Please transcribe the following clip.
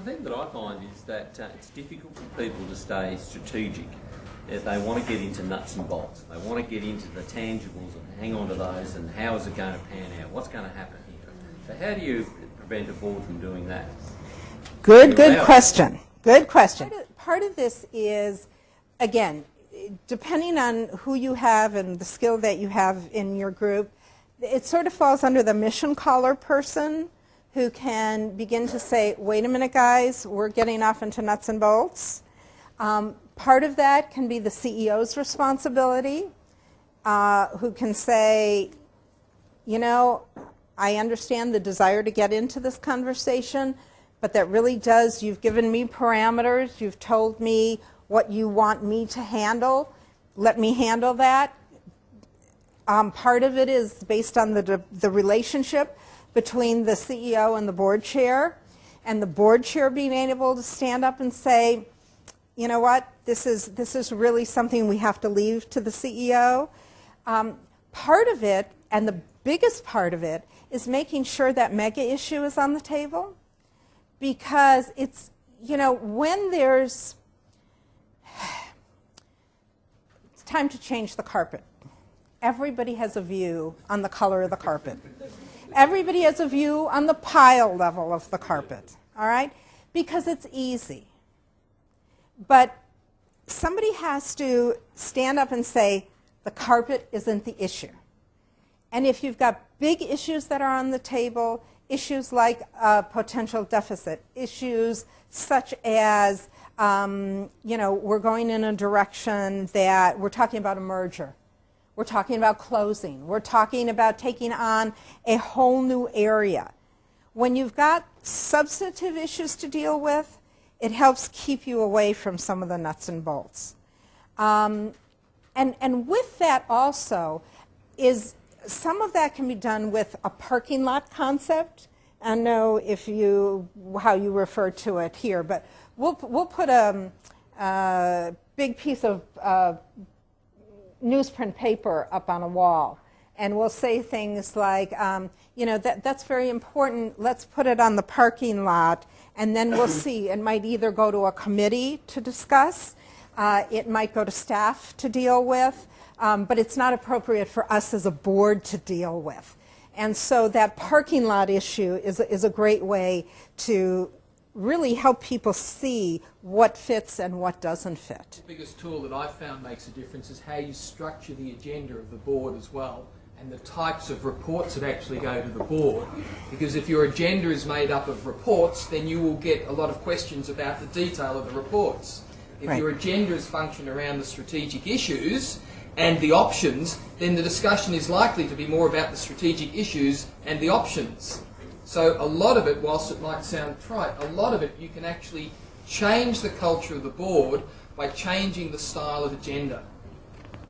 thing that I find is that it's difficult for people to stay strategic. If they want to get into nuts and bolts, they want to get into the tangibles and hang on to those, and how is it going to pan out? What's going to happen here? So how do you prevent a board from doing that? Good question. Good question. Part of this is, again, depending on who you have and the skill that you have in your group, it sort of falls under the mission caller person who can begin to say, wait a minute, guys, we're getting off into nuts and bolts. Part of that can be the CEO's responsibility, who can say, you know, I understand the desire to get into this conversation, but that really does, you've given me parameters, you've told me what you want me to handle, let me handle that. Part of it is based on the relationship between the CEO and the board chair, and the board chair being able to stand up and say, you know what, this is really something we have to leave to the CEO. Part of it, and the biggest part of it, is making sure that mega issue is on the table, because it's, you know, when there's, it's time to change the carpet. Everybody has a view on the color of the carpet. Everybody has a view on the pile level of the carpet, all right? Because it's easy. But somebody has to stand up and say, the carpet isn't the issue. And if you've got big issues that are on the table, issues like potential deficit, issues such as, you know, we're going in a direction that we're talking about a merger. We're talking about closing. We're talking about taking on a whole new area. When you've got substantive issues to deal with, it helps keep you away from some of the nuts and bolts. And with that also is some of that can be done with a parking lot concept. I don't know if how you refer to it here, but we'll put a big piece of newsprint paper up on a wall, and we'll say things like, you know, that's very important, let's put it on the parking lot, and then we'll see. It might either go to a committee to discuss, it might go to staff to deal with, but it's not appropriate for us as a board to deal with. And so that parking lot issue is a great way to really help people see what fits and what doesn't fit. The biggest tool that I've found makes a difference is how you structure the agenda of the board as well, and the types of reports that actually go to the board. Because if your agenda is made up of reports, then you will get a lot of questions about the detail of the reports. If your agenda is functioned around the strategic issues and the options, then the discussion is likely to be more about the strategic issues and the options. So a lot of it, whilst it might sound trite, a lot of it you can actually change the culture of the board by changing the style of agenda.